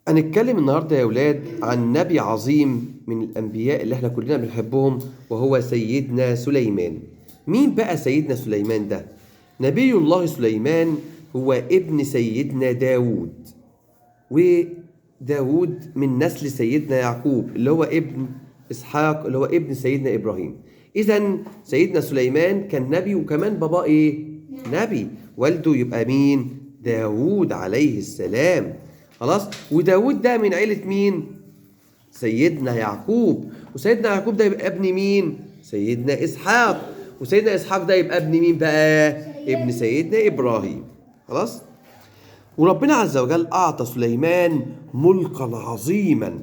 هنتكلم النهاردة يا ولاد عن نبي عظيم من الأنبياء اللي احنا كلنا بنحبهم، وهو سيدنا سليمان. مين بقى سيدنا سليمان ده؟ نبي الله سليمان هو ابن سيدنا داود، وداود من نسل سيدنا يعقوب اللي هو ابن إسحاق اللي هو ابن سيدنا إبراهيم. إذن سيدنا سليمان كان نبي، وكمان باباه إيه؟ نبي. والده يبقى مين؟ داود عليه السلام. خلاص. وداود ده من عيلة مين؟ سيدنا يعقوب. وسيدنا يعقوب ده يبقى ابن مين؟ سيدنا إسحاق. وسيدنا إسحاق ده يبقى ابن مين بقى؟ ابن سيدنا إبراهيم. خلاص. وربنا عز وجل أعطى سليمان ملكا عظيما.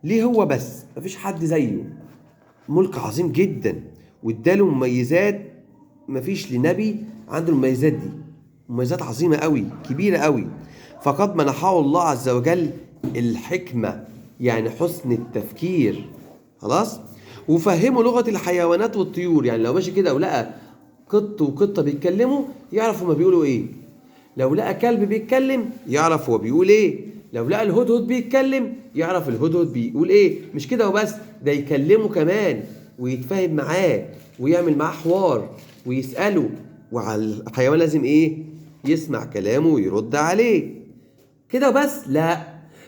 ليه هو بس؟ مفيش حد زيه. ملك عظيم جدا، واداله مميزات مفيش لنبي عنده المميزات دي. مميزات عظيمة قوي، كبيرة قوي. فقد منحه الله عز وجل الحكمة، يعني حسن التفكير. خلاص. وفهمه لغة الحيوانات والطيور، يعني لو ماشي كده ولقى قط وقطة بيتكلموا يعرف هما بيقولوا ايه. لو لقى كلب بيتكلم يعرف هو بيقول ايه. لو لقى الهدهد بيتكلم يعرف الهدهد بيقول ايه. مش كده وبس، ده يكلمه كمان ويتفاهم معاه ويعمل معاه حوار ويسأله. وعلى الحيوان لازم ايه؟ يسمع كلامه ويرد عليه. كده بس؟ لا،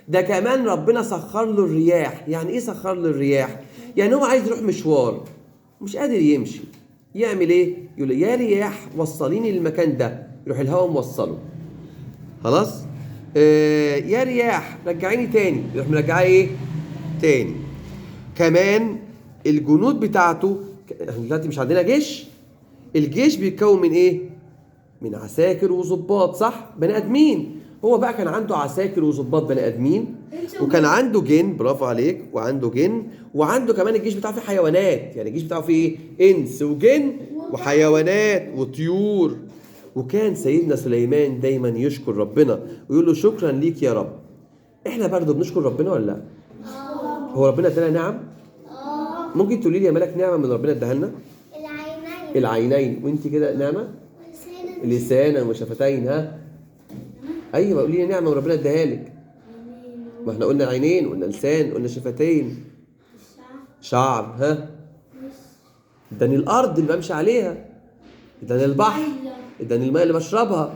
ده كمان ربنا سخر له الرياح. يعني ايه سخر له الرياح؟ يعني هو عايز يروح مشوار مش قادر يمشي، يعمل ايه؟ يقول يا رياح وصليني للمكان ده، يروح الهواء موصله. خلاص. يا رياح رجعيني تاني، يروح مرجعاه ايه؟ تاني. كمان الجنود بتاعته، احنا دلوقتي مش عندنا جيش؟ الجيش بيتكون من ايه؟ من عساكر وضباط، صح؟ بني ادمين. هو بقى كان عنده عساكر وضباط بني ادمين، وكان عنده جن، برافو عليك، وعنده جن، وعنده كمان الجيش بتاعه فيه حيوانات. يعني الجيش بتاعه فيه ايه؟ انس وجن وحيوانات وطيور. وكان سيدنا سليمان دايما يشكر ربنا ويقول له شكرا ليك يا رب. احنا برضه بنشكر ربنا ولا لا؟ هو ربنا ادانا نعم؟ ممكن تقولي لي يا ملك نعمه من ربنا اداها لنا؟ العينين. وانت كده نعمه؟ لسانا وشفتين. ها؟ ايوه، قولي لي نعمه وربنا اداها لك. ما احنا قلنا عينين، قلنا لسان، قلنا شفتين، شعر. ها؟ اداني الارض اللي بمشي عليها، اداني البحر، اداني الماء اللي بشربها.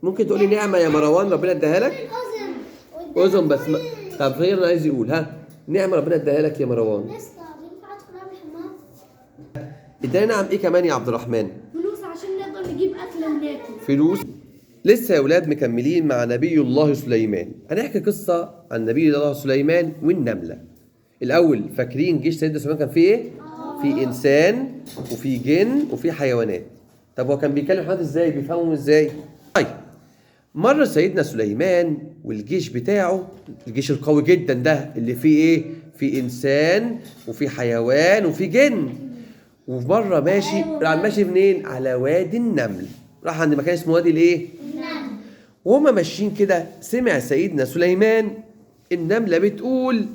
ممكن تقولي نعمه يا مروان ربنا اداها لك؟ اذن بس ما. طب غير انا عايز يقول ها نعمه ربنا اداها لك يا مروان. اداني نعم ايه كمان يا عبد الرحمن؟ فلوس عشان نقدر نجيب اكل وناكل. فلوس. لسه يا ولاد مكملين مع نبي الله سليمان. هنحكي قصة عن نبي الله سليمان والنملة. الأول فاكرين جيش سيدنا سليمان كان فيه إيه؟ في إنسان وفي جن وفي حيوانات. طب هو كان بيكلم حد إزاي؟ بيفهمهم إزاي؟ طيب، مرة سيدنا سليمان والجيش بتاعه، الجيش القوي جدا ده اللي فيه إيه؟ في إنسان وفي حيوان وفي جن. وفي مرة ماشي منين؟ على وادي النمل. راح عند مكان اسمه وادي الايه؟ النمل. وهما ماشيين كده سمع سيدنا سليمان النملة بتقول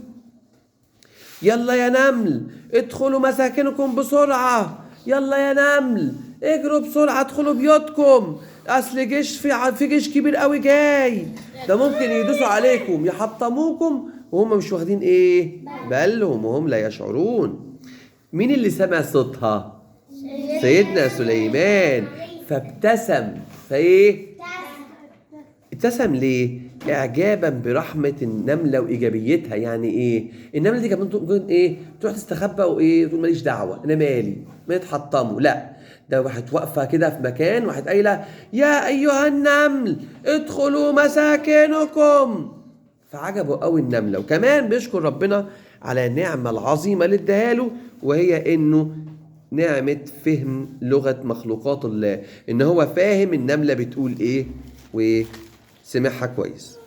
يلا يا نمل ادخلوا مساكنكم بسرعة، يلا يا نمل اجروا بسرعة ادخلوا بيوتكم، اصل جيش في جيش كبير قوي جاي، ده ممكن يدوسوا عليكم يحطموكم وهم مش واخدين ايه؟ بالهم وهم لا يشعرون. مين اللي سمع صوتها؟ سيدنا سليمان. فابتسم. فايه؟ ابتسم ليه؟ اعجابا برحمه النمله وايجابيتها. يعني ايه؟ النمله دي كانت ممكن ايه؟ تروح تستخبى وايه؟ تقول ماليش دعوه، انا مالي، ما يتحطموا. لا، ده واحد واقفه كده في مكان، واحد قايله يا ايها النمل ادخلوا مساكنكم. فعجبه قوي النمله. وكمان بيشكر ربنا على النعمه العظيمه اللي اداها له، وهي انه نعمة فهم لغة مخلوقات الله، ان هو فاهم النملة بتقول ايه وسمعها كويس.